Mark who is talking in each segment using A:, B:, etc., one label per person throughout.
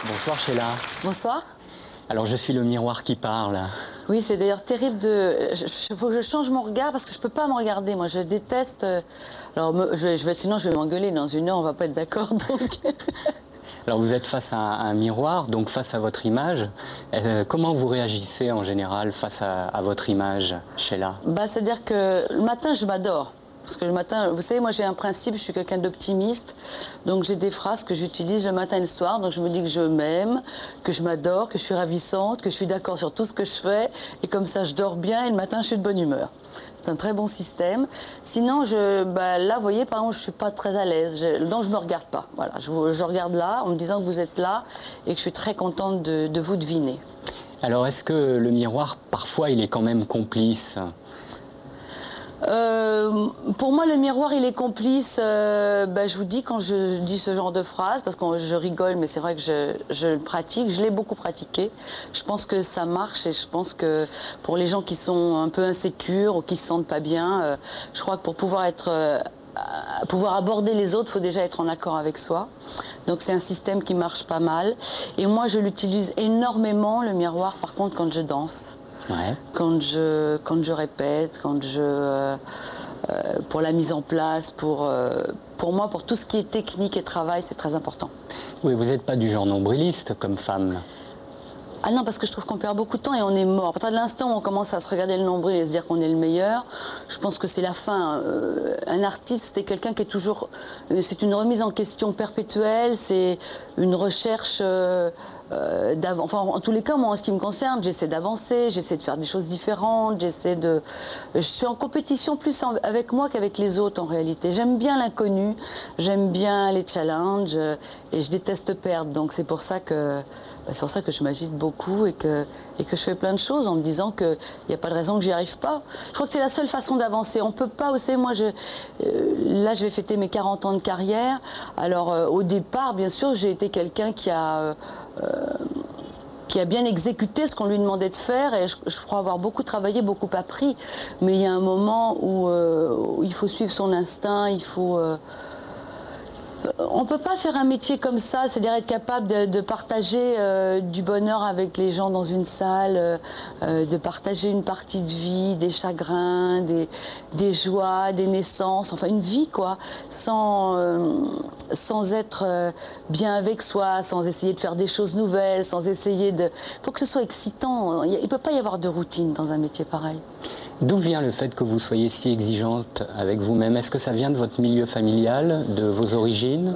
A: Bonsoir Sheila.
B: Bonsoir.
A: Alors je suis le miroir qui parle.
B: Oui, c'est d'ailleurs terrible de... Il faut que je change mon regard parce que je peux pas me regarder. Moi, je déteste... Alors, sinon, je vais m'engueuler. Dans une heure, on va pas être d'accord, donc...
A: Alors vous êtes face à un miroir, donc face à votre image. Comment vous réagissez en général face à votre image, Sheila?
B: C'est-à-dire que le matin, je m'adore. Parce que le matin, vous savez, moi j'ai un principe, je suis quelqu'un d'optimiste, donc j'ai des phrases que j'utilise le matin et le soir, donc je me dis que je m'aime, que je m'adore, que je suis ravissante, que je suis d'accord sur tout ce que je fais, et comme ça je dors bien et le matin je suis de bonne humeur. C'est un très bon système. Sinon, là, vous voyez, par exemple, je ne suis pas très à l'aise, donc je ne me regarde pas. Voilà, je regarde là en me disant que vous êtes là et que je suis très contente de vous deviner.
A: Alors est-ce que le miroir, parfois, il est quand même complice?
B: Pour moi, le miroir, il est complice. Je vous dis quand je dis ce genre de phrase, parce que je rigole, mais c'est vrai que je le pratique. Je l'ai beaucoup pratiqué. Je pense que ça marche et je pense que pour les gens qui sont un peu insécures ou qui se sentent pas bien, je crois que pour pouvoir aborder les autres, il faut déjà être en accord avec soi. Donc c'est un système qui marche pas mal. Et moi, je l'utilise énormément, le miroir, par contre, quand je danse.
A: Ouais.
B: Quand je répète, pour la mise en place, pour moi, pour tout ce qui est technique et travail, c'est très important.
A: Oui, vous n'êtes pas du genre nombriliste comme femme.
B: Ah non, parce que je trouve qu'on perd beaucoup de temps et on est mort. À partir de l'instant où on commence à se regarder le nombril et se dire qu'on est le meilleur, je pense que c'est la fin. Un artiste, c'est quelqu'un qui est toujours... c'est une remise en question perpétuelle, c'est une recherche... enfin, en tous les cas, moi, en ce qui me concerne, j'essaie d'avancer, j'essaie de faire des choses différentes, je suis en compétition plus avec moi qu'avec les autres, en réalité. J'aime bien l'inconnu, j'aime bien les challenges et je déteste perdre. Donc c'est pour ça que je m'agite beaucoup et que je fais plein de choses en me disant qu'il n'y a pas de raison que j'y arrive pas. Je crois que c'est la seule façon d'avancer. On peut pas, vous savez, moi, là, je vais fêter mes 40 ans de carrière. Alors, au départ, bien sûr, j'ai été quelqu'un qui a bien exécuté ce qu'on lui demandait de faire et je crois avoir beaucoup travaillé, beaucoup appris. Mais il y a un moment où il faut suivre son instinct, il faut... On ne peut pas faire un métier comme ça, c'est-à-dire être capable de partager du bonheur avec les gens dans une salle, de partager une partie de vie, des chagrins, des joies, des naissances, enfin une vie quoi, sans être bien avec soi, sans essayer de faire des choses nouvelles, sans essayer de... Il faut que ce soit excitant, il ne peut pas y avoir de routine dans un métier pareil.
A: D'où vient le fait que vous soyez si exigeante avec vous-même? Est-ce que ça vient de votre milieu familial, de vos origines?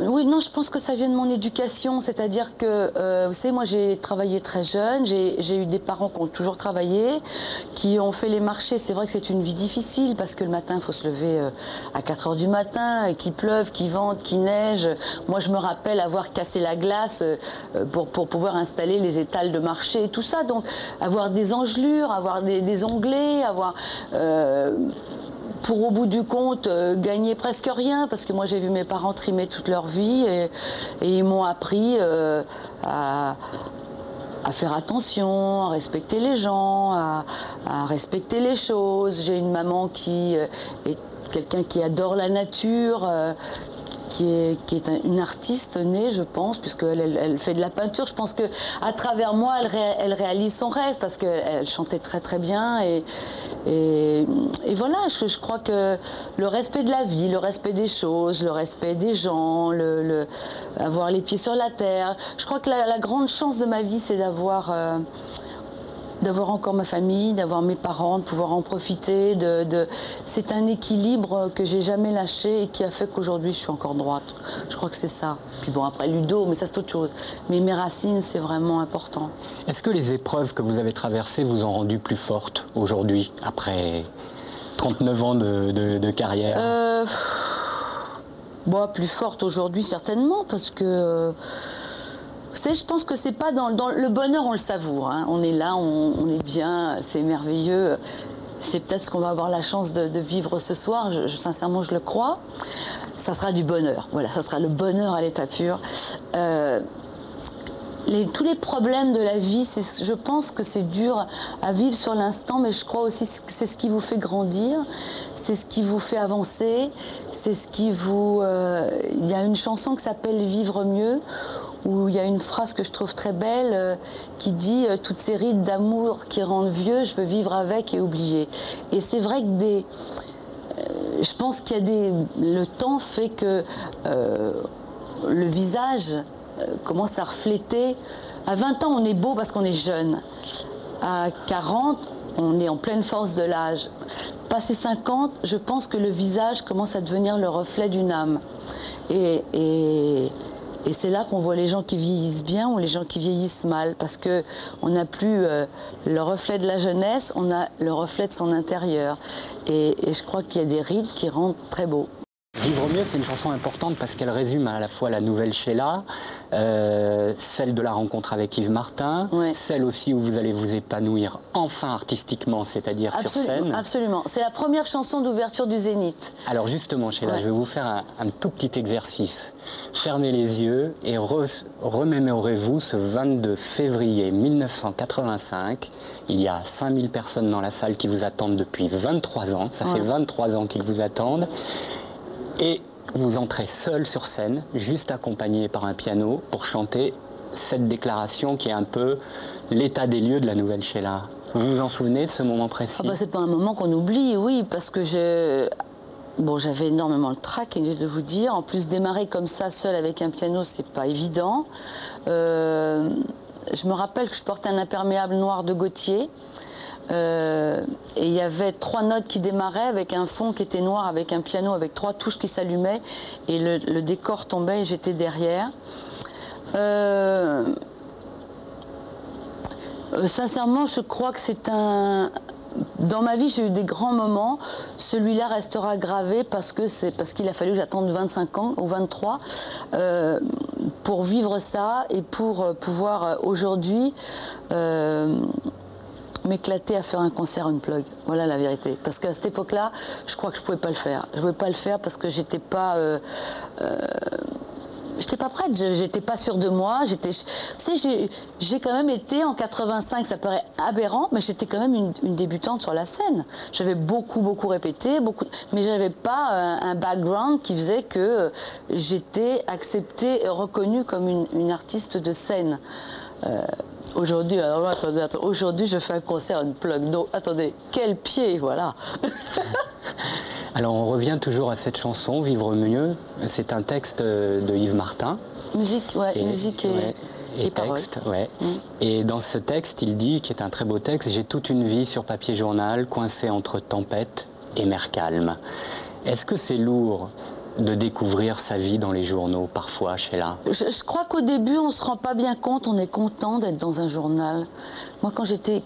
B: Oui, non, je pense que ça vient de mon éducation. C'est-à-dire que, vous savez, moi, j'ai travaillé très jeune. J'ai eu des parents qui ont toujours travaillé, qui ont fait les marchés. C'est vrai que c'est une vie difficile parce que le matin, il faut se lever à 4 h du matin, qu'il pleuve, qu'il vente, qu'il neige. Moi, je me rappelle avoir cassé la glace pour pouvoir installer les étals de marché et tout ça. Donc, avoir des engelures, avoir des onglets, avoir... pour au bout du compte gagner presque rien parce que moi j'ai vu mes parents trimer toute leur vie et ils m'ont appris à faire attention, à respecter les gens, à respecter les choses. J'ai une maman qui est quelqu'un qui adore la nature, qui est une artiste née, je pense, puisqu'elle fait de la peinture. Je pense qu'à travers moi, elle réalise son rêve, parce qu'elle chantait très très bien. Et voilà, je crois que le respect de la vie, le respect des choses, le respect des gens, avoir les pieds sur la terre. Je crois que la grande chance de ma vie, c'est d'avoir encore ma famille, d'avoir mes parents, de pouvoir en profiter. C'est un équilibre que j'ai jamais lâché et qui a fait qu'aujourd'hui je suis encore droite. Je crois que c'est ça. Puis bon, après Ludo, mais ça c'est autre chose. Mais mes racines, c'est vraiment important.
A: Est-ce que les épreuves que vous avez traversées vous ont rendu plus forte aujourd'hui, après 39 ans de carrière?
B: Plus forte aujourd'hui certainement, parce que... Vous savez, je pense que c'est pas dans le bonheur, on le savoure. Hein. On est là, on est bien, c'est merveilleux. C'est peut-être ce qu'on va avoir la chance de vivre ce soir. Sincèrement, je le crois. Ça sera du bonheur. Voilà, ça sera le bonheur à l'état pur. Tous les problèmes de la vie, je pense que c'est dur à vivre sur l'instant, mais je crois aussi que c'est ce qui vous fait grandir, c'est ce qui vous fait avancer, c'est ce qui vous... Il y a une chanson qui s'appelle « Vivre mieux », où il y a une phrase que je trouve très belle qui dit « Toutes ces rides d'amour qui rendent vieux, je veux vivre avec et oublier ». Et c'est vrai que je pense qu'il y a le temps fait que le visage commence à refléter. À 20 ans, on est beau parce qu'on est jeune. À 40, on est en pleine force de l'âge. Passé 50, je pense que le visage commence à devenir le reflet d'une âme. Et c'est là qu'on voit les gens qui vieillissent bien ou les gens qui vieillissent mal. Parce qu'on n'a plus le reflet de la jeunesse, on a le reflet de son intérieur. Et je crois qu'il y a des rides qui rendent très beau.
A: Vivre mieux, c'est une chanson importante parce qu'elle résume à la fois la nouvelle Sheila, celle de la rencontre avec Yves Martin,
B: ouais.
A: Celle aussi où vous allez vous épanouir enfin artistiquement, c'est-à-dire sur scène.
B: Absolument, c'est la première chanson d'ouverture du Zénith.
A: Alors justement, Sheila, ouais. Je vais vous faire un tout petit exercice. Fermez les yeux et remémorez-vous ce 22 février 1985. Il y a 5000 personnes dans la salle qui vous attendent depuis 23 ans. Ça fait 23 ans qu'ils vous attendent. Et vous entrez seul sur scène, juste accompagné par un piano, pour chanter cette déclaration qui est un peu l'état des lieux de la nouvelle Sheila. Vous vous en souvenez de ce moment précis?
B: C'est pas un moment qu'on oublie, oui, parce que j'avais énormément le trac, de vous dire. En plus, démarrer comme ça, seul avec un piano, c'est pas évident. Je me rappelle que je portais un imperméable noir de Gautier. Et il y avait 3 notes qui démarraient avec un fond qui était noir, avec un piano, avec 3 touches qui s'allumaient et le décor tombait et j'étais derrière. Sincèrement, je crois que c'est un... Dans ma vie, j'ai eu des grands moments. Celui-là restera gravé parce qu'il a fallu que j'attende 25 ans ou 23 pour vivre ça et pour pouvoir aujourd'hui m'éclater à faire un concert unplug. Voilà la vérité. Parce qu'à cette époque-là, je crois que je pouvais pas le faire. Je pouvais pas le faire parce que j'étais pas prête, j'étais pas sûre de moi. J'ai quand même été en 85, ça paraît aberrant, mais j'étais quand même une débutante sur la scène. J'avais beaucoup répété, mais j'avais pas un background qui faisait que j'étais acceptée et reconnue comme une artiste de scène. Aujourd'hui, aujourd'hui, je fais un concert unplug. Donc, attendez, quel pied, voilà.
A: Alors, on revient toujours à cette chanson, Vivre mieux. C'est un texte de Yves Martin.
B: Musique, musique et
A: texte,
B: paroles.
A: Ouais. Et dans ce texte, il dit, qui est un très beau texte, j'ai toute une vie sur papier journal, coincée entre tempête et mer calme. Est-ce que c'est lourd de découvrir sa vie dans les journaux, parfois, Sheila?
B: Je crois qu'au début, on ne se rend pas bien compte, on est content d'être dans un journal. Moi, quand j'étais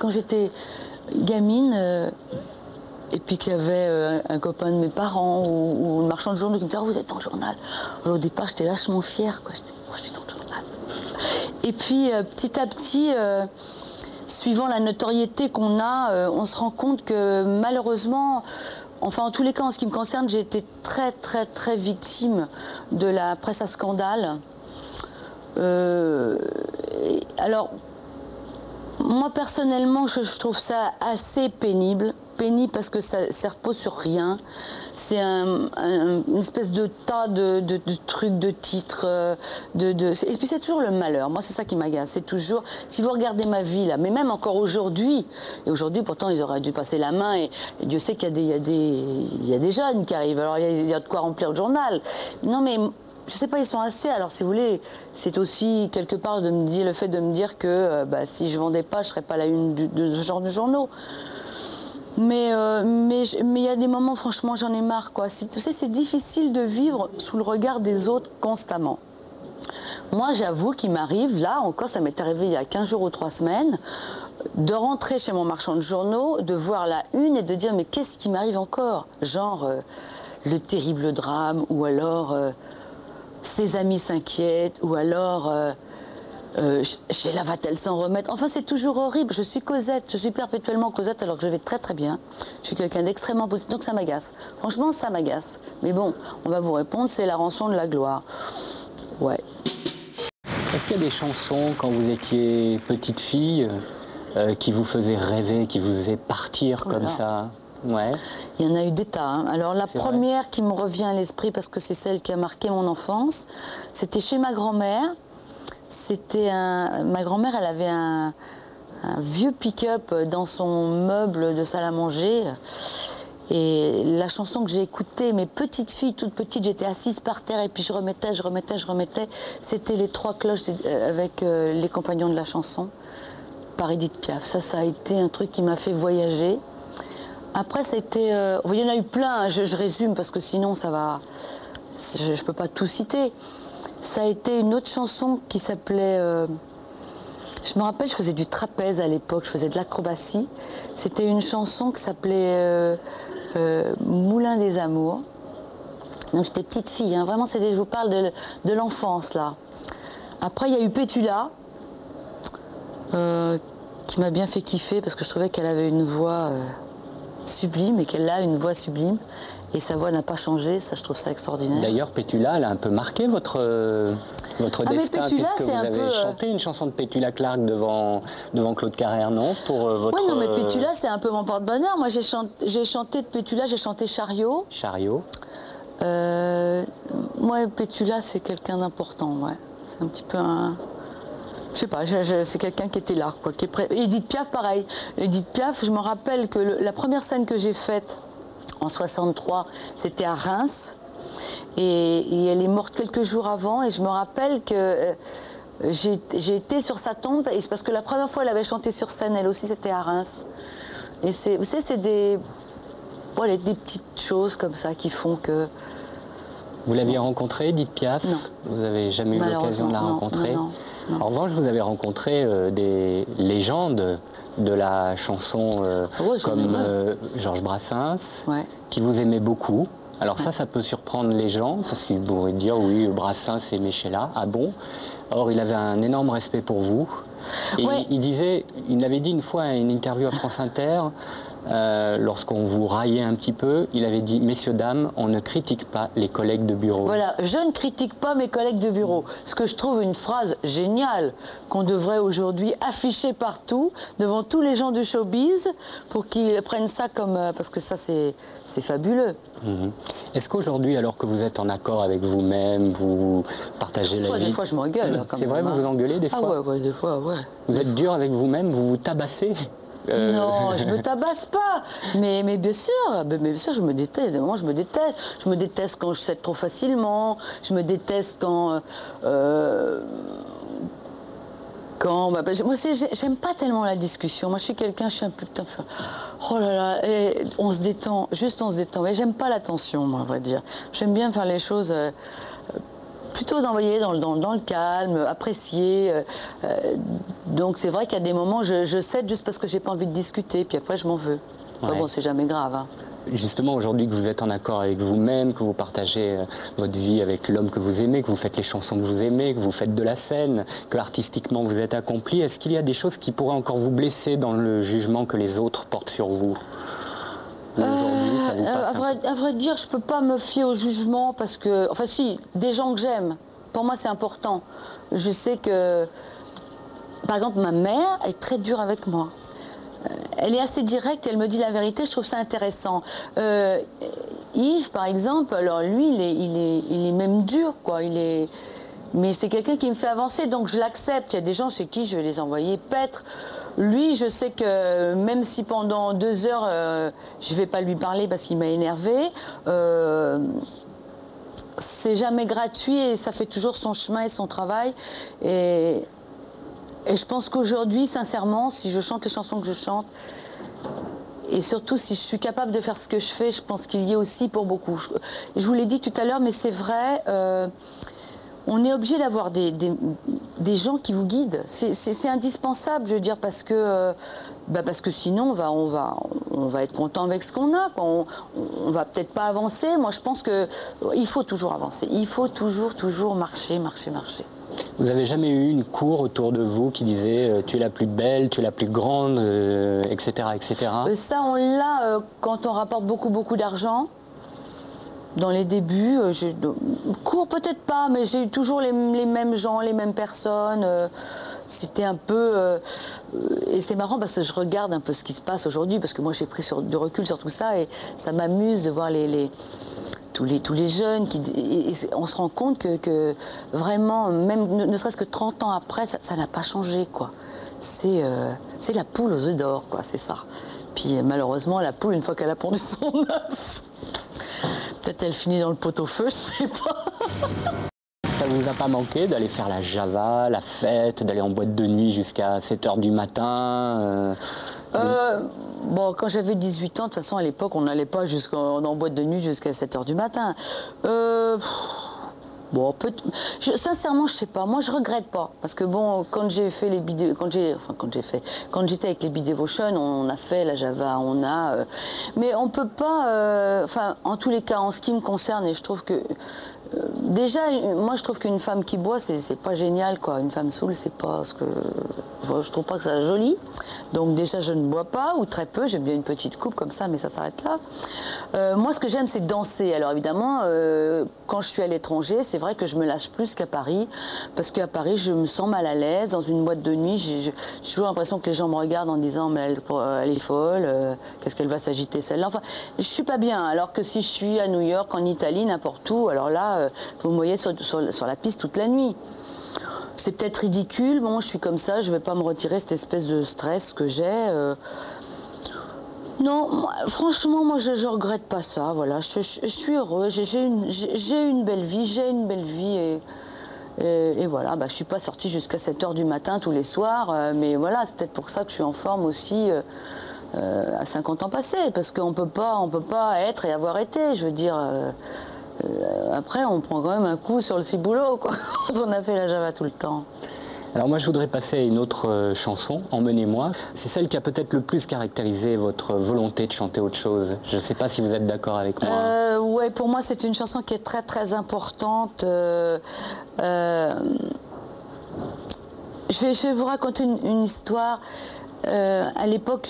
B: gamine, et puis qu'il y avait un copain de mes parents ou un marchand de journaux qui me disait « vous êtes dans le journal ». Alors, au départ, j'étais vachement fière, quoi. J'étais « je suis dans le journal ». Et puis, petit à petit, suivant la notoriété qu'on a, on se rend compte que malheureusement... Enfin, en tous les cas, en ce qui me concerne, j'ai été très victime de la presse à scandale. Alors, moi, personnellement, je trouve ça assez pénible. Pénible parce que ça repose sur rien. C'est une espèce de tas de trucs, de titres. Et puis c'est toujours le malheur. Moi, c'est ça qui m'agace. C'est toujours... Si vous regardez ma vie, là, mais même encore aujourd'hui, et aujourd'hui, pourtant, ils auraient dû passer la main, et Dieu sait qu'il y a des jeunes qui arrivent. Alors, il y a de quoi remplir le journal. Non, mais... Je sais pas, ils sont assez. Alors, si vous voulez, c'est aussi quelque part le fait de me dire que si je vendais pas, je serais pas à la une de ce genre de journaux. Mais il y a des moments, franchement, j'en ai marre, quoi. Tu sais, c'est difficile de vivre sous le regard des autres constamment. Moi, j'avoue qu'il m'arrive, là encore, ça m'est arrivé il y a 15 jours ou 3 semaines, de rentrer chez mon marchand de journaux, de voir la une et de dire, mais qu'est-ce qui m'arrive encore? Genre, le terrible drame, ou alors... ses amis s'inquiètent, ou alors Sheila va-t-elle s'en remettre? Enfin, c'est toujours horrible. Je suis Cosette, je suis perpétuellement Cosette alors que je vais très bien. Je suis quelqu'un d'extrêmement positif, donc ça m'agace. Franchement, ça m'agace. Mais bon, on va vous répondre, c'est la rançon de la gloire. Ouais.
A: Est-ce qu'il y a des chansons, quand vous étiez petite fille, qui vous faisaient rêver, qui vous faisaient partir comme ça? Ouais.
B: Il y en a eu des tas. Hein. Alors la première qui me revient à l'esprit, parce que c'est celle qui a marqué mon enfance, c'était chez ma grand-mère. c'était ma grand-mère, elle avait un vieux pick-up dans son meuble de salle à manger. Et la chanson que j'ai écoutée, mes petites filles, toutes petites, j'étais assise par terre et puis je remettais, c'était les 3 cloches avec les compagnons de la chanson, par Édith Piaf. Ça a été un truc qui m'a fait voyager. Après, ça a été... il y en a eu plein, hein, je résume parce que sinon ça va... Je ne peux pas tout citer. Ça a été une autre chanson qui s'appelait... je me rappelle, je faisais du trapèze à l'époque, je faisais de l'acrobatie. C'était une chanson qui s'appelait Moulin des Amours. Donc j'étais petite fille, hein. Vraiment, je vous parle de l'enfance, là. Après, il y a eu Pétula, qui m'a bien fait kiffer parce que je trouvais qu'elle avait une voix sublime et qu'elle a une voix sublime. Et sa voix n'a pas changé, ça je trouve ça extraordinaire.
A: D'ailleurs, Pétula, elle a un peu marqué votre destin,
B: Pétula,
A: puisque vous avez chanté une chanson de Pétula Clark devant Claude Carrère, non, pour votre...
B: Oui, non, mais Pétula, c'est un peu mon porte-bonheur. Moi, j'ai chanté de Pétula, j'ai chanté Chariot.
A: Chariot.
B: Moi, Pétula, c'est quelqu'un d'important, ouais. C'est un petit peu un... Je sais pas, c'est quelqu'un qui était là, quoi. Édith Piaf, pareil. Édith Piaf, je me rappelle que la première scène que j'ai faite, en 63, c'était à Reims. Et elle est morte quelques jours avant. Et je me rappelle que j'ai été sur sa tombe. Et c'est parce que la première fois, elle avait chanté sur scène, elle aussi, c'était à Reims. Et vous savez, c'est des petites choses comme ça qui font que...
A: Vous l'aviez rencontrée, Édith Piaf?
B: Non.
A: Vous n'avez jamais eu l'occasion de la rencontrer?
B: Non.
A: En revanche, vous avez rencontré des légendes de la chanson comme Georges Brassens,
B: ouais,
A: qui vous aimait beaucoup. Alors ça peut surprendre les gens, parce qu'ils pourraient dire, oui, Brassens aimait Sheila. Ah bon? Or, il avait un énorme respect pour vous. Et
B: ouais.
A: il l'avait dit une fois à une interview à France Inter, lorsqu'on vous raillait un petit peu, il avait dit, messieurs, dames, on ne critique pas les collègues de bureau.
B: Voilà, je ne critique pas mes collègues de bureau. Ce que je trouve une phrase géniale qu'on devrait aujourd'hui afficher partout, devant tous les gens du showbiz, pour qu'ils prennent ça comme... parce que ça, c'est fabuleux.
A: Mmh. Est-ce qu'aujourd'hui, alors que vous êtes en accord avec vous-même, vous partagez la vie...
B: Des fois, je m'engueule.
A: C'est vrai, vous vous engueulez des fois?
B: Ah ouais, des fois, ouais.
A: Vous êtes dur avec vous-même, vous vous tabassez?
B: Non, je me tabasse pas. Mais bien sûr, je me déteste. Des moments, je me déteste. Je me déteste quand je cède trop facilement. Je me déteste quand... moi, j'aime pas tellement la discussion. Moi, je suis quelqu'un, je suis un peu... Oh là là, et on se détend. Mais j'aime pas la tension, moi, à vrai dire. J'aime bien faire les choses... plutôt d'envoyer dans le calme, apprécier. Donc c'est vrai qu'il y a des moments, je cède juste parce que j'ai pas envie de discuter, puis après je m'en veux. Ouais. Bon, c'est jamais grave. Hein.
A: Justement, aujourd'hui que vous êtes en accord avec vous-même, que vous partagez votre vie avec l'homme que vous aimez, que vous faites les chansons que vous aimez, que vous faites de la scène, que artistiquement vous êtes accompli, est-ce qu'il y a des choses qui pourraient encore vous blesser dans le jugement que les autres portent sur vous? Aujourd'hui, ça vous passe
B: à vrai dire, je peux pas me fier au jugement parce que... Enfin si, des gens que j'aime, pour moi c'est important. Je sais que... Par exemple, ma mère est très dure avec moi. Elle est assez directe, elle me dit la vérité, je trouve ça intéressant. Yves, par exemple, alors lui, il est même dur, quoi. Mais c'est quelqu'un qui me fait avancer, donc je l'accepte. Il y a des gens chez qui je vais les envoyer paître. Lui, je sais que même si pendant 2 heures, je ne vais pas lui parler parce qu'il m'a énervée, c'est jamais gratuit et ça fait toujours son chemin et son travail. Et je pense qu'aujourd'hui, sincèrement, si je chante les chansons que je chante, et surtout si je suis capable de faire ce que je fais, je pense qu'il y est aussi pour beaucoup. Je vous l'ai dit tout à l'heure, mais c'est vrai... on est obligé d'avoir des gens qui vous guident. C'est indispensable, je veux dire, parce que sinon, on va être content avec ce qu'on a. On va peut-être pas avancer. Moi, je pense qu'il faut toujours avancer. Il faut toujours marcher.
A: Vous n'avez jamais eu une cour autour de vous qui disait tu es la plus belle, tu es la plus grande, etc., etc.
B: Ça, on l'a quand on rapporte beaucoup d'argent. Dans les débuts, cours peut-être pas, mais j'ai eu toujours les mêmes gens, les mêmes personnes. C'était un peu... et c'est marrant parce que je regarde un peu ce qui se passe aujourd'hui, parce que moi j'ai pris du recul sur tout ça, et ça m'amuse de voir tous les jeunes, et on se rend compte que vraiment, même ne serait-ce que 30 ans après, ça n'a pas changé, quoi. C'est la poule aux œufs d'or, quoi, c'est ça. Puis malheureusement, la poule, une fois qu'elle a pondu son œuf, peut-être elle finit dans le pot-au-feu, je sais pas.
A: Ça vous a pas manqué d'aller faire la Java, la fête, d'aller en boîte de nuit jusqu'à 7 h du matin
B: Bon, quand j'avais 18 ans, de toute façon, à l'époque, on n'allait pas en boîte de nuit jusqu'à 7 h du matin. Bon, sincèrement, je sais pas. Moi, je regrette pas. Parce que bon, quand j'ai fait les bidets, quand j'étais avec les Bidevotion, on a fait la Java, mais on peut pas, en tous les cas, en ce qui me concerne, et je trouve que, déjà, moi, je trouve qu'une femme qui boit, c'est pas génial, quoi. Une femme saoule, c'est pas ce que... Je trouve pas que ça joli. Donc déjà, je ne bois pas, ou très peu. J'aime bien une petite coupe comme ça, mais ça s'arrête là. Moi, ce que j'aime, c'est danser. Alors évidemment, quand je suis à l'étranger, c'est vrai que je me lâche plus qu'à Paris. Parce qu'à Paris, je me sens mal à l'aise. Dans une boîte de nuit, j'ai toujours l'impression que les gens me regardent en disant « mais elle est folle, qu'est-ce qu'elle va s'agiter celle-là ?» Enfin, je suis pas bien. Alors que si je suis à New York, en Italie, n'importe où, alors là, vous me voyez sur la piste toute la nuit. C'est peut-être ridicule, bon, je suis comme ça, je vais pas me retirer cette espèce de stress que j'ai. Non, franchement, moi, je regrette pas ça, voilà. Je suis heureux, j'ai une belle vie, et voilà. Bah, je suis pas sortie jusqu'à 7 h du matin tous les soirs, mais voilà, c'est peut-être pour ça que je suis en forme aussi à 50 ans passés, parce qu'on peut pas être et avoir été, je veux dire... après, on prend quand même un coup sur le ciboulot, quoi, quand on a fait la Java tout le temps.
A: Alors moi, je voudrais passer à une autre chanson, Emmenez-moi. C'est celle qui a peut-être le plus caractérisé votre volonté de chanter autre chose. Je ne sais pas si vous êtes d'accord avec moi.
B: Ouais, pour moi, c'est une chanson qui est très, très importante. Je vais vous raconter une histoire. À l'époque,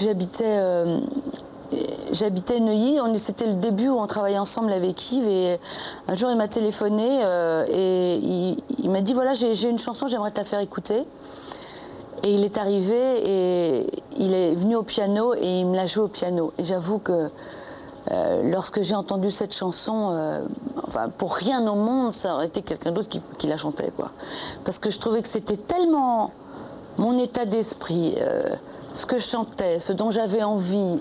B: j'habitais Neuilly, c'était le début où on travaillait ensemble avec Yves, et un jour il m'a téléphoné et il m'a dit voilà, j'ai une chanson, j'aimerais te la faire écouter. Et il est arrivé et il est venu au piano et il me l'a joué au piano. Et j'avoue que lorsque j'ai entendu cette chanson, pour rien au monde, ça aurait été quelqu'un d'autre qui la chantait, quoi. Parce que je trouvais que c'était tellement mon état d'esprit. Ce que je chantais, ce dont j'avais envie.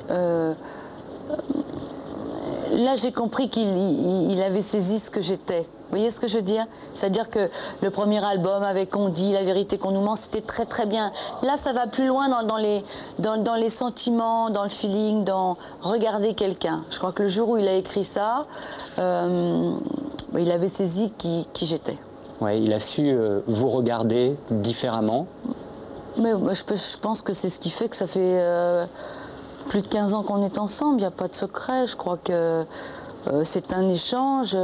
B: Là, j'ai compris qu'il avait saisi ce que j'étais. Vous voyez ce que je veux dire? C'est-à-dire que le premier album avec On dit, La vérité qu'on nous ment, c'était très très bien. Là, ça va plus loin dans les sentiments, dans le feeling, dans regarder quelqu'un. Je crois que le jour où il a écrit ça, il avait saisi qui j'étais.
A: Ouais, il a su vous regarder différemment.
B: Mais je pense que c'est ce qui fait que ça fait plus de 15 ans qu'on est ensemble. Il n'y a pas de secret. Je crois que c'est un échange.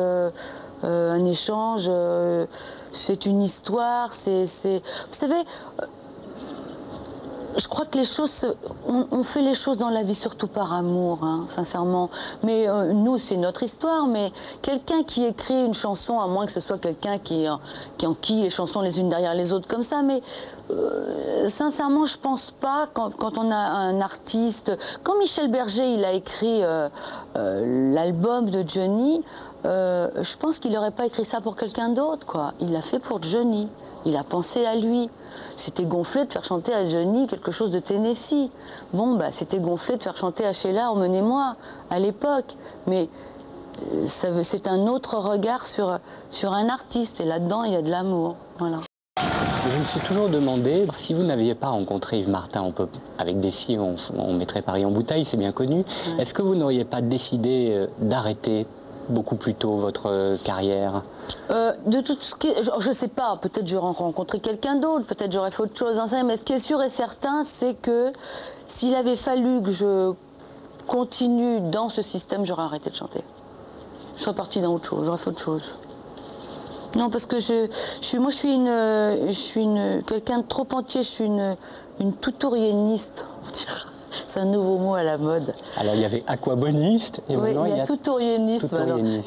B: C'est une histoire. Vous savez, je crois que les choses, on fait les choses dans la vie surtout par amour, hein, sincèrement. Mais nous, c'est notre histoire. Mais quelqu'un qui écrit une chanson, à moins que ce soit quelqu'un qui enquille les chansons les unes derrière les autres comme ça, mais sincèrement, je pense pas quand on a un artiste. Quand Michel Berger, il a écrit l'album de Johnny, je pense qu'il n'aurait pas écrit ça pour quelqu'un d'autre, quoi. Il l'a fait pour Johnny. Il a pensé à lui. C'était gonflé de faire chanter à Johnny quelque chose de Tennessee. Bon, c'était gonflé de faire chanter à Sheila Emmenez-moi à l'époque. Mais c'est un autre regard sur un artiste. Et là-dedans, il y a de l'amour. Voilà.
A: Je me suis toujours demandé, si vous n'aviez pas rencontré Yves Martin, avec des filles, on mettrait Paris en bouteille, c'est bien connu. Ouais. Est-ce que vous n'auriez pas décidé d'arrêter beaucoup plus tôt votre carrière?
B: De tout ce qui je sais pas, peut-être j'aurais rencontré quelqu'un d'autre, peut-être j'aurais fait autre chose, hein, mais ce qui est sûr et certain, c'est que s'il avait fallu que je continue dans ce système, j'aurais arrêté de chanter. Je serais partie dans autre chose, j'aurais fait autre chose. Non, parce que moi je suis quelqu'un de trop entier, je suis une toutourienniste, on dira. C'est un nouveau mot à la mode.
A: Alors il y avait aquaboniste et
B: oui,
A: maintenant
B: il y a toutourienniste.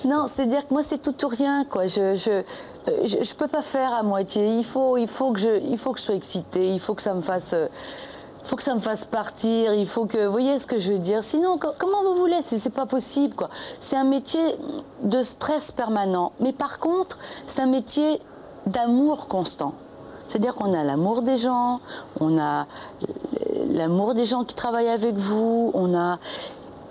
B: Non, c'est-à-dire que moi c'est tout ou rien, quoi. Je peux pas faire à moitié. Il faut que je sois excitée. Il faut que ça me fasse. faut que ça me fasse partir, il faut que... Vous voyez ce que je veux dire? Sinon, comment vous voulez? C'est pas possible, quoi. C'est un métier de stress permanent. Mais par contre, c'est un métier d'amour constant. C'est-à-dire qu'on a l'amour des gens, on a l'amour des gens qui travaillent avec vous, on a...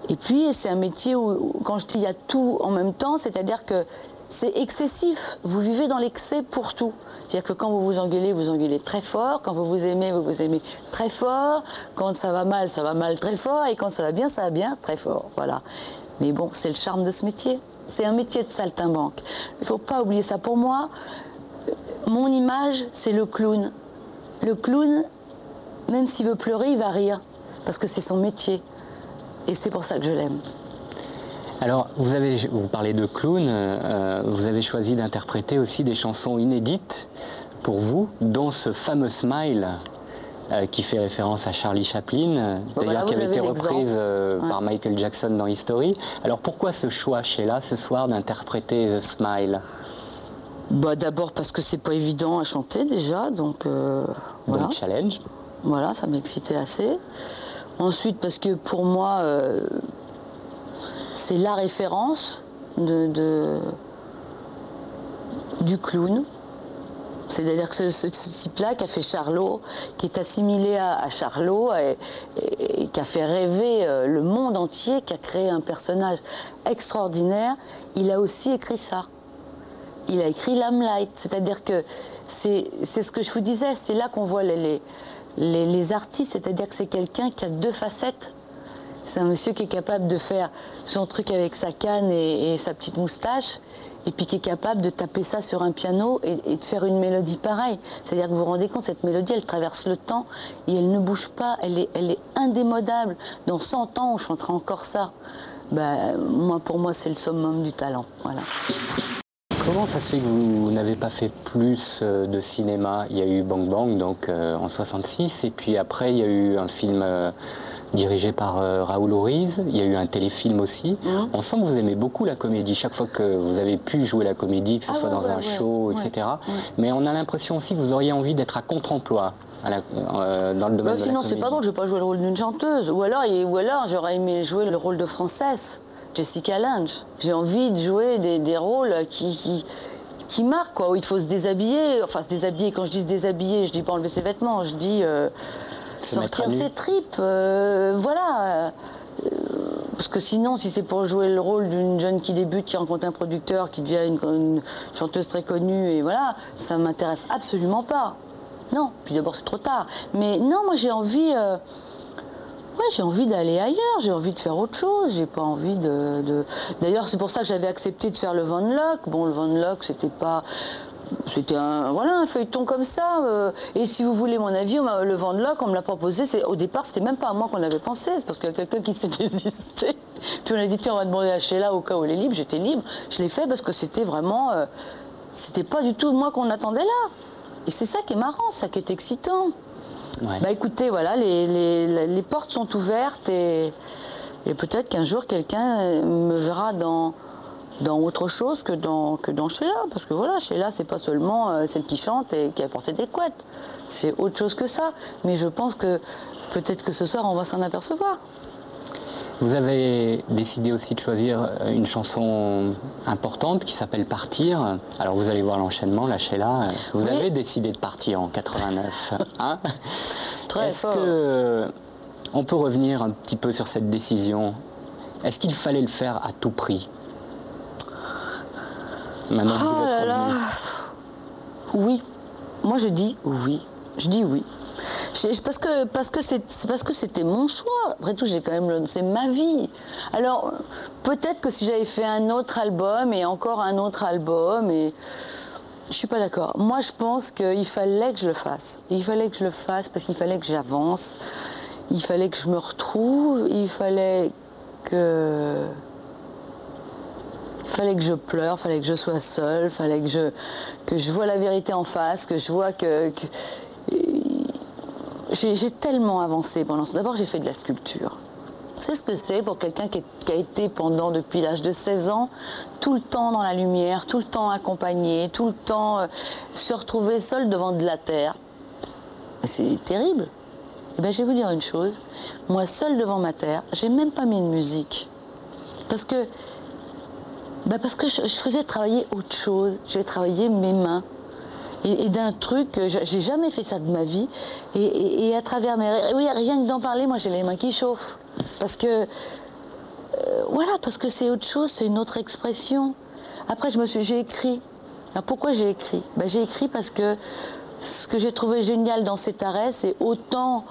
B: Et puis, c'est un métier où, quand je dis il y a tout en même temps, c'est-à-dire que c'est excessif. Vous vivez dans l'excès pour tout. C'est-à-dire que quand vous vous engueulez très fort. Quand vous vous aimez très fort. Quand ça va mal très fort. Et quand ça va bien très fort. Voilà. Mais bon, c'est le charme de ce métier. C'est un métier de saltimbanque. Il ne faut pas oublier ça. Pour moi, mon image, c'est le clown. Le clown, même s'il veut pleurer, il va rire. Parce que c'est son métier. Et c'est pour ça que je l'aime.
A: Alors, vous parlez de clown, vous avez choisi d'interpréter aussi des chansons inédites pour vous, dont ce fameux Smile qui fait référence à Charlie Chaplin, d'ailleurs qui avait été reprise par Michael Jackson dans History. Alors pourquoi ce choix, Sheila, ce soir d'interpréter Smile?
B: D'abord parce que c'est pas évident à chanter déjà, donc voilà.
A: Donc challenge.
B: Voilà, ça m'excitait assez. Ensuite parce que pour moi, c'est la référence du clown. C'est-à-dire que ce type-là qui a fait Charlot, qui est assimilé à Charlot et qui a fait rêver le monde entier, qui a créé un personnage extraordinaire, il a aussi écrit ça. Il a écrit Limelight, c'est-à-dire que c'est ce que je vous disais, c'est là qu'on voit les artistes, c'est-à-dire que c'est quelqu'un qui a deux facettes. C'est un monsieur qui est capable de faire son truc avec sa canne et sa petite moustache, et puis qui est capable de taper ça sur un piano et de faire une mélodie pareille. C'est-à-dire que vous vous rendez compte, cette mélodie, elle traverse le temps et elle ne bouge pas, elle est indémodable. Dans 100 ans, on chantera encore ça. Pour moi, c'est le summum du talent. Voilà.
A: Comment ça se fait que vous n'avez pas fait plus de cinéma? Il y a eu Bang Bang, donc en 66, et puis après, il y a eu un film dirigé par Raoul Oriz, il y a eu un téléfilm aussi. On sent que vous aimez beaucoup la comédie, chaque fois que vous avez pu jouer la comédie, que ce soit dans un show, etc. Mais on a l'impression aussi que vous auriez envie d'être à contre-emploi dans le domaine de la
B: sinon,
A: comédie.
B: c'est pas drôle, je vais pas jouer le rôle d'une chanteuse. Ou alors j'aurais aimé jouer le rôle de Frances, Jessica Lange. J'ai envie de jouer des rôles qui marquent, quoi, où il faut se déshabiller. Enfin, se déshabiller, quand je dis se déshabiller, je dis pas enlever ses vêtements, je dis sortir ses tripes. Voilà. Parce que sinon, si c'est pour jouer le rôle d'une jeune qui débute, qui rencontre un producteur, qui devient une chanteuse très connue, et voilà, ça m'intéresse absolument pas. Non, puis d'abord c'est trop tard. Mais non, moi j'ai envie... j'ai envie d'aller ailleurs, j'ai envie de faire autre chose, j'ai pas envie D'ailleurs, c'est pour ça que j'avais accepté de faire le Van Lock. Bon, le Van Lock, c'était pas... C'était un feuilleton comme ça. Et si vous voulez mon avis, le Van Lock, on me l'a proposé. Au départ, c'était même pas à moi qu'on l'avait pensé, c'est parce qu'il y a quelqu'un qui s'est désisté. Puis on a dit, tiens, on va demander à Sheila au cas où elle est libre. J'étais libre. Je l'ai fait parce que c'était vraiment... c'était pas du tout moi qu'on attendait là. Et c'est ça qui est marrant, ça qui est excitant. Ouais. Écoutez, voilà, les portes sont ouvertes et peut-être qu'un jour quelqu'un me verra dans autre chose que dans Sheila. Parce que voilà, Sheila, c'est pas seulement celle qui chante et qui a porté des couettes. C'est autre chose que ça. Mais je pense que peut-être que ce soir, on va s'en apercevoir.
A: Vous avez décidé aussi de choisir une chanson importante qui s'appelle Partir. Alors vous allez voir l'enchaînement, là, Sheila. Vous avez décidé de partir en 89. Hein?
B: Très fort.
A: Est-ce que on peut revenir un petit peu sur cette décision? Est-ce qu'il fallait le faire à tout prix? Maintenant que vous êtes revenu.
B: Oui. Moi, je dis oui. Je dis oui. Parce que c'était mon choix. Après tout, j'ai quand même c'est ma vie. Alors peut-être que si j'avais fait un autre album et encore un autre album, et je suis pas d'accord. Moi, je pense qu'il fallait que je le fasse. Il fallait que je le fasse parce qu'il fallait que j'avance. Il fallait que je me retrouve. Il fallait que je pleure, il fallait que je sois seule, il fallait que je vois la vérité en face, que je vois que j'ai tellement avancé pendant ça. D'abord, j'ai fait de la sculpture. C'est ce que c'est pour quelqu'un qui a été depuis l'âge de 16 ans, tout le temps dans la lumière, tout le temps accompagné, tout le temps se retrouver seul devant de la terre. C'est terrible. Eh ben, je vais vous dire une chose. Moi, seule devant ma terre, j'ai même pas mis de musique. Parce que je faisais travailler autre chose. Je faisais travailler mes mains. Et d'un truc, j'ai jamais fait ça de ma vie. Et à travers oui, rien que d'en parler, moi j'ai les mains qui chauffent. Parce que, voilà, parce que c'est autre chose, c'est une autre expression. Après, j'ai écrit. Alors pourquoi j'ai écrit? J'ai écrit parce que ce que j'ai trouvé génial dans cet arrêt, c'est autant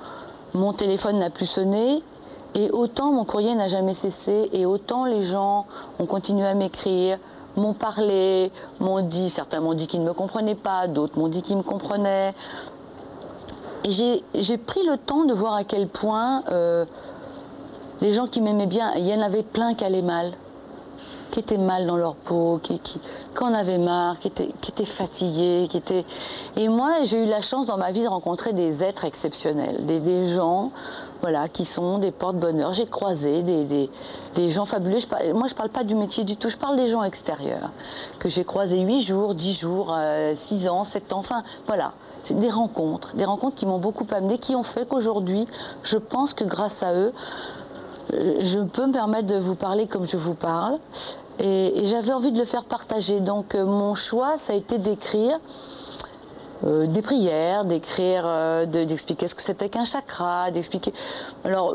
B: mon téléphone n'a plus sonné, et autant mon courrier n'a jamais cessé, et autant les gens ont continué à m'écrire, m'ont parlé, m'ont dit, certains m'ont dit qu'ils ne me comprenaient pas, d'autres m'ont dit qu'ils me comprenaient. Et j'ai pris le temps de voir à quel point les gens qui m'aimaient bien, il y en avait plein qui allaient mal, qui étaient mal dans leur peau, qui en avaient marre, qui étaient fatigués, Et moi, j'ai eu la chance dans ma vie de rencontrer des êtres exceptionnels, des gens, voilà, qui sont des porte-bonheur. J'ai croisé des gens fabuleux. Moi, je parle pas du métier du tout, je parle des gens extérieurs, que j'ai croisés 8 jours, 10 jours, 6 ans, 7 ans, enfin, voilà. C'est des rencontres qui m'ont beaucoup amené, qui ont fait qu'aujourd'hui, je pense que grâce à eux, je peux me permettre de vous parler comme je vous parle. Et j'avais envie de le faire partager. Donc mon choix, ça a été d'écrire des prières, d'expliquer ce que c'était qu'un chakra, d'expliquer... Alors,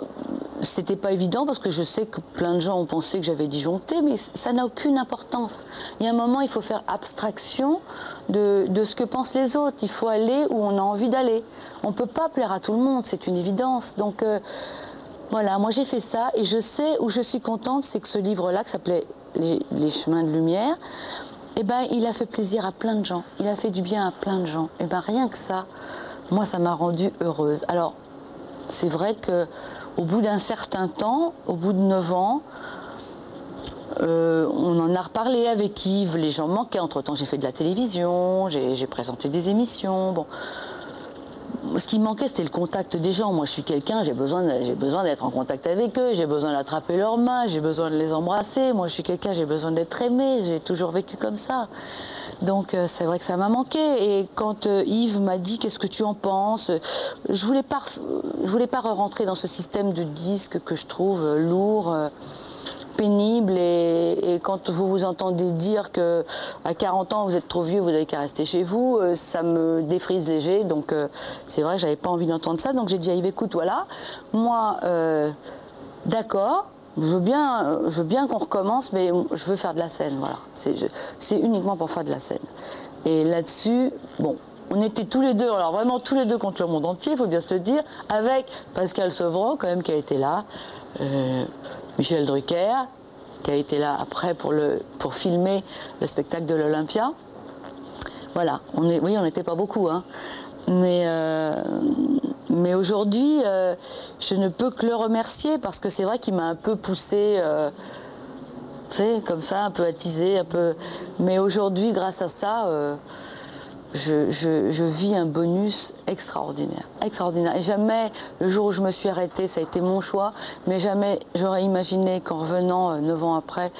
B: c'était pas évident parce que je sais que plein de gens ont pensé que j'avais disjoncté, mais ça n'a aucune importance. Il y a un moment, il faut faire abstraction de ce que pensent les autres. Il faut aller où on a envie d'aller. On peut pas plaire à tout le monde, c'est une évidence. Donc... voilà, moi j'ai fait ça et je sais où je suis contente, c'est que ce livre-là, qui s'appelait Les chemins de lumière, eh ben, il a fait plaisir à plein de gens, il a fait du bien à plein de gens. Et ben, rien que ça, moi ça m'a rendue heureuse. Alors, c'est vrai qu'au bout d'un certain temps, au bout de 9 ans, on en a reparlé avec Yves, les gens manquaient. Entre-temps, j'ai fait de la télévision, j'ai présenté des émissions, bon... Ce qui me manquait, c'était le contact des gens. Moi, je suis quelqu'un, j'ai besoin d'être en contact avec eux, j'ai besoin d'attraper leurs mains, j'ai besoin de les embrasser. Moi, je suis quelqu'un, j'ai besoin d'être aimé, j'ai toujours vécu comme ça. Donc, c'est vrai que ça m'a manqué. Et quand Yves m'a dit « Qu'est-ce que tu en penses ?» Je voulais pas rentrer dans ce système de disques que je trouve lourd, pénible, et quand vous vous entendez dire que à 40 ans vous êtes trop vieux, vous n'avez qu'à rester chez vous, ça me défrise léger. Donc c'est vrai que j'avais pas envie d'entendre ça, donc j'ai dit à Yves, écoute, voilà, moi d'accord, je veux bien qu'on recommence, mais je veux faire de la scène, voilà, c'est uniquement pour faire de la scène. Et là-dessus, bon, on était tous les deux, alors vraiment tous les deux contre le monde entier, il faut bien se le dire, avec Pascal Sevran quand même qui a été là, Michel Drucker, qui a été là après pour filmer le spectacle de l'Olympia. Voilà, on n'était pas beaucoup, hein. Mais aujourd'hui, je ne peux que le remercier parce que c'est vrai qu'il m'a un peu poussé, tu sais, comme ça, un peu attisé, un peu... Mais aujourd'hui, grâce à ça... Je vis un bonus extraordinaire, extraordinaire. Et jamais, le jour où je me suis arrêtée, ça a été mon choix, mais jamais j'aurais imaginé qu'en revenant 9 ans après,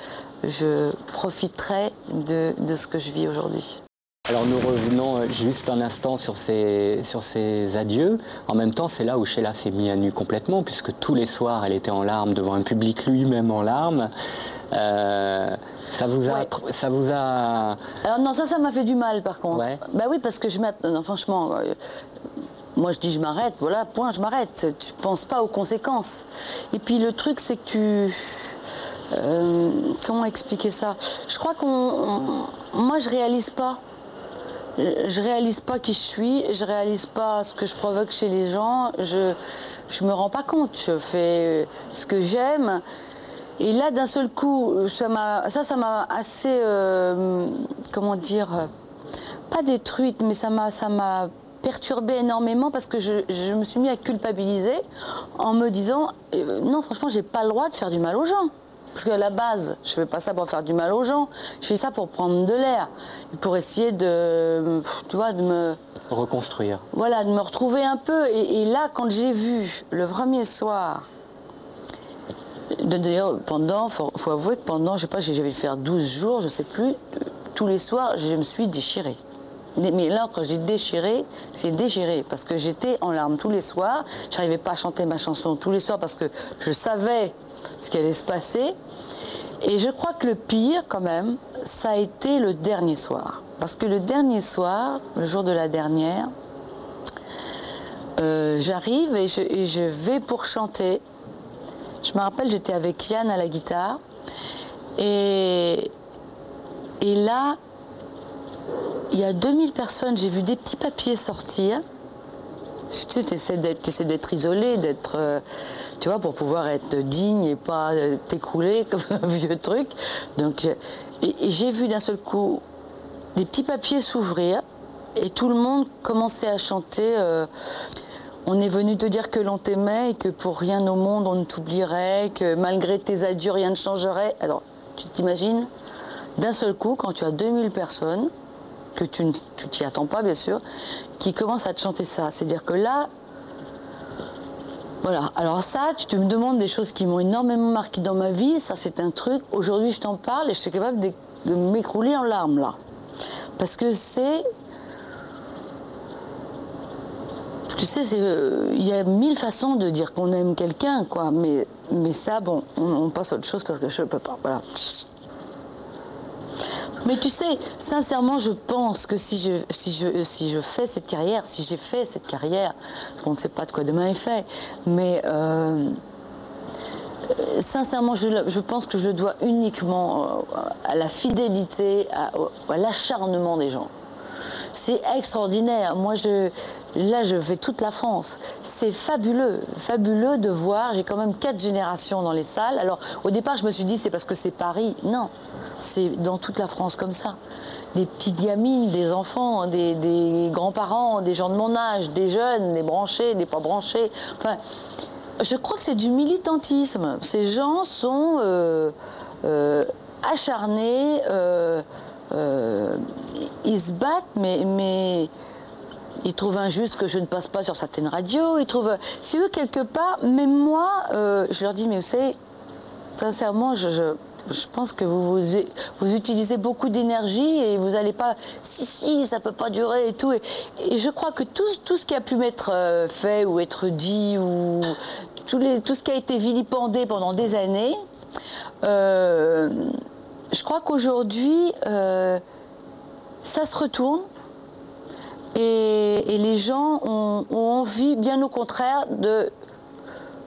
B: je profiterais de ce que je vis aujourd'hui.
A: Alors nous revenons juste un instant sur ces adieux. En même temps, c'est là où Sheila s'est mise à nu complètement, puisque tous les soirs, elle était en larmes devant un public lui-même en larmes. Ça vous a...
B: Alors non, ça m'a fait du mal par contre.
A: Ouais.
B: Bah oui, parce que non, franchement, moi je dis je m'arrête, voilà, point, je m'arrête. Tu penses pas aux conséquences. Et puis le truc, c'est que comment expliquer ça? Je crois moi je réalise pas. Je réalise pas qui je suis, je réalise pas ce que je provoque chez les gens, je me rends pas compte. Je fais ce que j'aime. Et là, d'un seul coup, ça m'a assez, comment dire, pas détruite, mais ça m'a perturbée énormément parce que je me suis mis à culpabiliser en me disant, non, franchement, j'ai pas le droit de faire du mal aux gens. Parce qu'à la base, je fais pas ça pour faire du mal aux gens, je fais ça pour prendre de l'air, pour essayer de, tu vois, de me...
A: reconstruire.
B: Voilà, de me retrouver un peu. Et là, quand j'ai vu, le premier soir... D'ailleurs, faut avouer que pendant, je sais pas, j'avais faire 12 jours, je sais plus, tous les soirs, je me suis déchirée. Mais là, quand je dis déchiré, c'est déchiré. Parce que j'étais en larmes tous les soirs. Je n'arrivais pas à chanter ma chanson tous les soirs parce que je savais ce qui allait se passer. Et je crois que le pire, quand même, ça a été le dernier soir. Parce que le dernier soir, le jour de la dernière, j'arrive et je vais pour chanter. Je me rappelle, j'étais avec Yann à la guitare. Et là, il y a 2000 personnes, j'ai vu des petits papiers sortir. Tu sais, t'essaies d'être isolé, d'être, tu vois, pour pouvoir être digne et pas t'écrouler comme un vieux truc. Donc, et j'ai vu d'un seul coup des petits papiers s'ouvrir et tout le monde commençait à chanter. On est venu te dire que l'on t'aimait et que pour rien au monde on ne t'oublierait, que malgré tes adieux rien ne changerait. Alors, tu t'imagines, d'un seul coup, quand tu as 2000 personnes, que tu t'y attends pas bien sûr, qui commencent à te chanter ça. C'est-à-dire que là, voilà. Alors ça, tu me demandes des choses qui m'ont énormément marqué dans ma vie. Ça, c'est un truc. Aujourd'hui, je t'en parle et je suis capable de m'écrouler en larmes là, parce que c'est, tu sais, il y a 1000 façons de dire qu'on aime quelqu'un, quoi. Mais ça, bon, on passe à autre chose parce que je peux pas. Voilà. Mais tu sais, sincèrement, je pense que si je fais cette carrière, si j'ai fait cette carrière, parce qu'on ne sait pas de quoi demain est fait, mais sincèrement, je pense que je le dois uniquement à la fidélité, à l'acharnement des gens. C'est extraordinaire. Moi, là, je fais toute la France. C'est fabuleux, fabuleux de voir. J'ai quand même 4 générations dans les salles. Alors, au départ, je me suis dit, c'est parce que c'est Paris. Non, c'est dans toute la France comme ça. Des petites gamines, des enfants, des grands-parents, des gens de mon âge, des jeunes, des branchés, des pas branchés. Enfin, je crois que c'est du militantisme. Ces gens sont acharnés. Ils se battent, mais ils trouvent injuste que je ne passe pas sur certaines radios. Ils trouvent, si eux quelque part, même moi, je leur dis, mais vous savez, sincèrement, je pense que vous utilisez beaucoup d'énergie et vous n'allez pas, si, ça peut pas durer et tout. Et je crois que tout ce qui a pu m'être fait ou être dit, ou tout ce qui a été vilipendé pendant des années, je crois qu'aujourd'hui, ça se retourne et les gens ont envie, bien au contraire,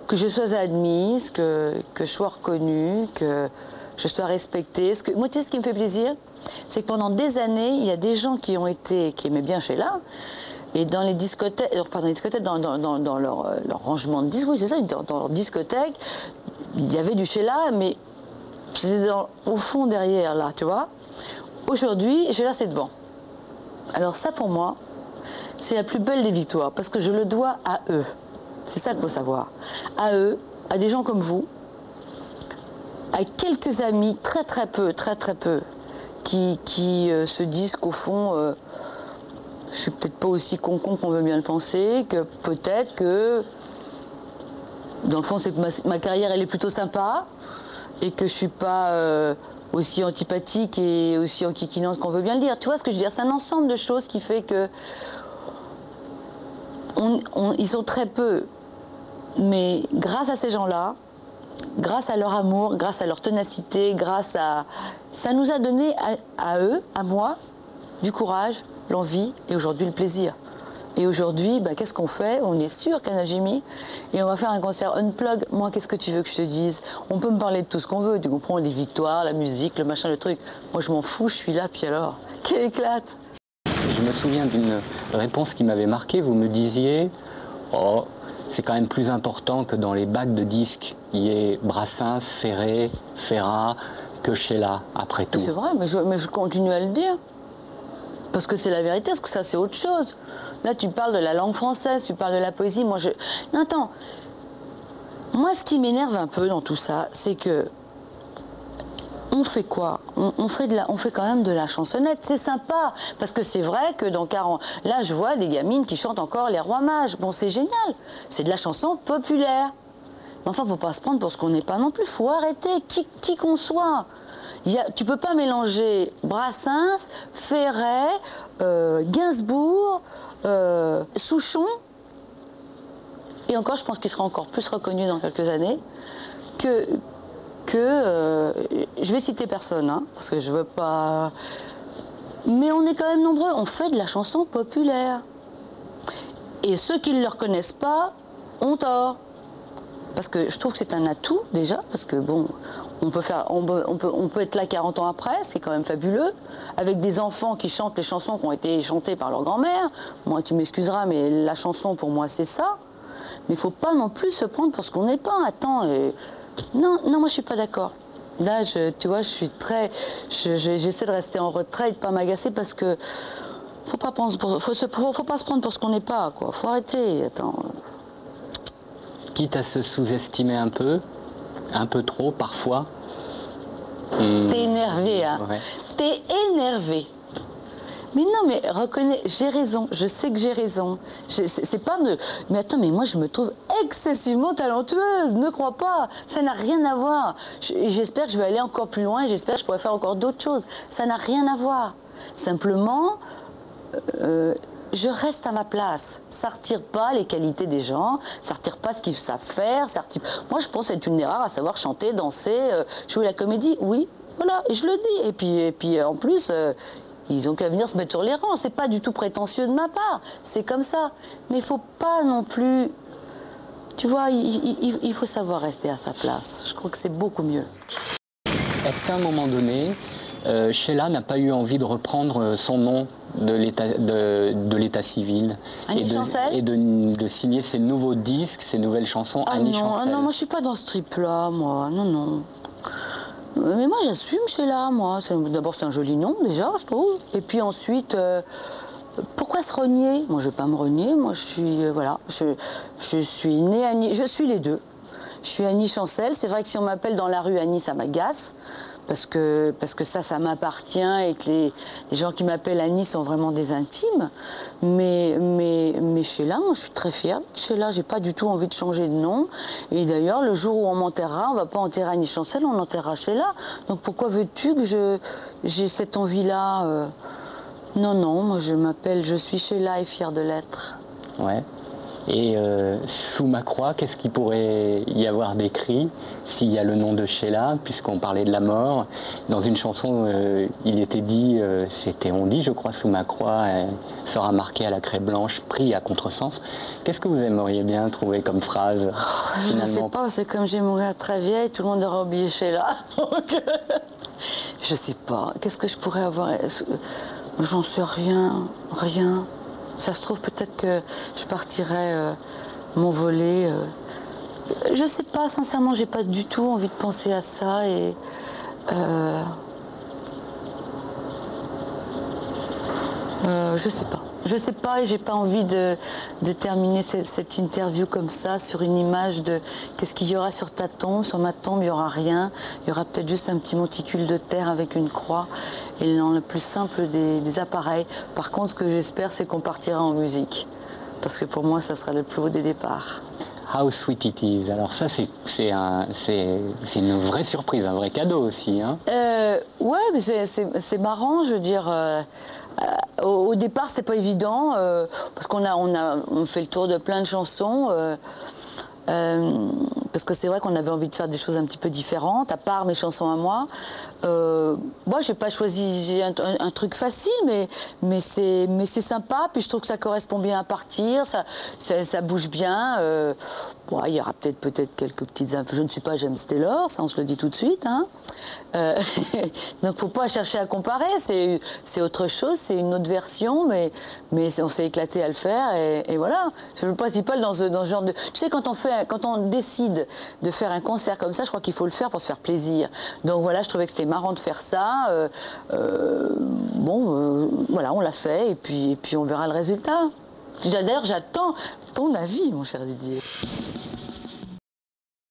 B: que je sois admise, que je sois reconnue, que je sois respectée. Moi, tu sais, ce qui me fait plaisir, c'est que pendant des années, il y a des gens qui aimaient bien Sheila, et dans les discothèques, pas dans les discothèques, dans leur rangement de disques, oui, c'est ça, dans leur discothèque, il y avait du Sheila, mais c'était au fond derrière, là, tu vois. Aujourd'hui, Sheila, c'est devant. Alors ça, pour moi, c'est la plus belle des victoires, parce que je le dois à eux. C'est ça qu'il faut savoir. À eux, à des gens comme vous, à quelques amis, très peu, qui se disent qu'au fond, je suis peut-être pas aussi con qu'on veut bien le penser, que peut-être que, dans le fond, c'est que ma carrière, elle est plutôt sympa, et que je suis pas aussi antipathique et aussi enquiquinante qu'on veut bien le dire. Tu vois ce que je veux dire? C'est un ensemble de choses qui fait que ils sont très peu, mais grâce à ces gens-là, grâce à leur amour, grâce à leur ténacité, ça nous a donné à eux, à moi, du courage, l'envie et aujourd'hui le plaisir. Et aujourd'hui, qu'est-ce qu'on fait? On est sur Canal Jimmy et on va faire un concert unplug. Moi, qu'est-ce que tu veux que je te dise? On peut me parler de tout ce qu'on veut, tu comprends, les victoires, la musique, le machin, le truc. Moi, je m'en fous, je suis là, puis alors, quelle éclate!
A: Je me souviens d'une réponse qui m'avait marqué. Vous me disiez, oh, c'est quand même plus important que dans les bacs de disques, il y ait Brassens, Ferré, Ferrat, que Sheila, après tout.
B: C'est vrai, mais je continue à le dire. Parce que c'est la vérité, parce que ça, c'est autre chose. Là, tu parles de la langue française, tu parles de la poésie. Moi, Non, attends. Moi, ce qui m'énerve un peu dans tout ça, c'est que... On fait quoi? On fait quand même de la chansonnette. C'est sympa, parce que c'est vrai que dans 40... Là, je vois des gamines qui chantent encore les Rois Mages. Bon, c'est génial. C'est de la chanson populaire. Mais enfin, faut pas se prendre pour ce qu'on n'est pas non plus. Faut arrêter, qui qu'on soit. Tu peux pas mélanger Brassens, Ferret, Gainsbourg, Souchon, et encore, je pense qu'il sera encore plus reconnu dans quelques années, je vais citer personne, hein, parce que je veux pas... Mais on est quand même nombreux, on fait de la chanson populaire. Et ceux qui ne le reconnaissent pas ont tort. Parce que je trouve que c'est un atout, déjà, parce que bon, on peut être là 40 ans après, c'est quand même fabuleux, avec des enfants qui chantent les chansons qui ont été chantées par leur grand-mère. Moi, tu m'excuseras, mais la chanson, pour moi, c'est ça. Mais il ne faut pas non plus se prendre pour ce qu'on n'est pas. Attends, non, moi, je suis pas d'accord. Là, tu vois, je suis très... J'essaie de rester en retrait et de ne pas m'agacer parce que faut pas se prendre pour ce qu'on n'est pas, quoi. Faut arrêter, attends.
A: Quitte à se sous-estimer un peu trop parfois.
B: T'es énervé, hein.
A: Ouais.
B: T'es énervé. Mais non, mais reconnais, j'ai raison, je sais que j'ai raison. C'est pas me... Mais attends, mais moi je me trouve excessivement talentueuse, ne crois pas. Ça n'a rien à voir. J'espère que je vais aller encore plus loin, j'espère que je pourrai faire encore d'autres choses. Ça n'a rien à voir. Simplement, je reste à ma place. Ça ne retire pas les qualités des gens, ça ne retire pas ce qu'ils savent faire. Moi je pense être une des rares à savoir chanter, danser, jouer la comédie, oui, voilà, et je le dis. Et puis en plus... ils ont qu'à venir se mettre sur les rangs. C'est pas du tout prétentieux de ma part. C'est comme ça. Mais il faut pas non plus... Tu vois, il faut savoir rester à sa place. Je crois que c'est beaucoup mieux.
A: Est-ce qu'à un moment donné, Sheila n'a pas eu envie de reprendre son nom de l'état civil et de signer ses nouveaux disques, ses nouvelles chansons, Annie Chancel?
B: Non, moi je suis pas dans ce trip-là, moi. Non. Mais moi j'assume Sheila, moi. D'abord c'est un joli nom déjà, je trouve. Et puis ensuite, pourquoi se renier? Moi je vais pas me renier, moi je suis, voilà, je suis née Annie, je suis les deux. Je suis Annie Chancel, c'est vrai que si on m'appelle dans la rue Annie, ça m'agace. Parce que ça m'appartient et que les gens qui m'appellent Annie sont vraiment des intimes. Mais Sheila, moi, je suis très fière de Sheila. J'ai pas du tout envie de changer de nom. Et d'ailleurs, le jour où on m'enterrera, on va pas enterrer Annie Chancel, on enterrera Sheila. Donc pourquoi veux-tu que j'ai cette envie-là Non, moi, je suis Sheila et fière de l'être.
A: Ouais. Et sous ma croix, qu'est-ce qu'il pourrait y avoir d'écrit s'il y a le nom de Sheila, puisqu'on parlait de la mort? Dans une chanson, il était dit, on dit, je crois, sous ma croix, elle sera marquée à la craie blanche, pris à contresens. Qu'est-ce que vous aimeriez bien trouver comme phrase finalement?
B: Je ne sais pas, c'est comme j'ai mourir très vieille, tout le monde aura oublié Sheila. Donc, je sais pas, qu'est-ce que je pourrais avoir? J'en sais rien. Ça se trouve, peut-être que je partirais m'envoler. Je sais pas, sincèrement, j'ai pas du tout envie de penser à ça. Et je sais pas. Je sais pas et j'ai pas envie de terminer cette interview comme ça sur une image de qu'est-ce qu'il y aura sur ta tombe. Sur ma tombe, il y aura rien. Il y aura peut-être juste un petit monticule de terre avec une croix et dans le plus simple des appareils. Par contre, ce que j'espère, c'est qu'on partira en musique. Parce que pour moi, ça sera le plus haut des départs.
A: How Sweet It Is. Alors ça, c'est une vraie surprise, un vrai cadeau aussi. Hein.
B: Ouais, mais c'est marrant, je veux dire... au départ, c'était pas évident parce on fait le tour de plein de chansons. Parce que c'est vrai qu'on avait envie de faire des choses un petit peu différentes, à part mes chansons à moi. Moi, j'ai pas choisi un truc facile, mais c'est sympa. Puis je trouve que ça correspond bien à partir, ça bouge bien. Bon, il y aura peut-être quelques petites infos. Je ne suis pas James Taylor, ça on se le dit tout de suite. Hein. Donc faut pas chercher à comparer, c'est autre chose, c'est une autre version, mais on s'est éclaté à le faire et voilà. C'est le principal dans ce genre de... Tu sais, quand on décide de faire un concert comme ça, je crois qu'il faut le faire pour se faire plaisir. Donc voilà, je trouvais que c'était marrant de faire ça. Voilà, on l'a fait et puis on verra le résultat. D'ailleurs, j'attends ton avis, mon cher Didier.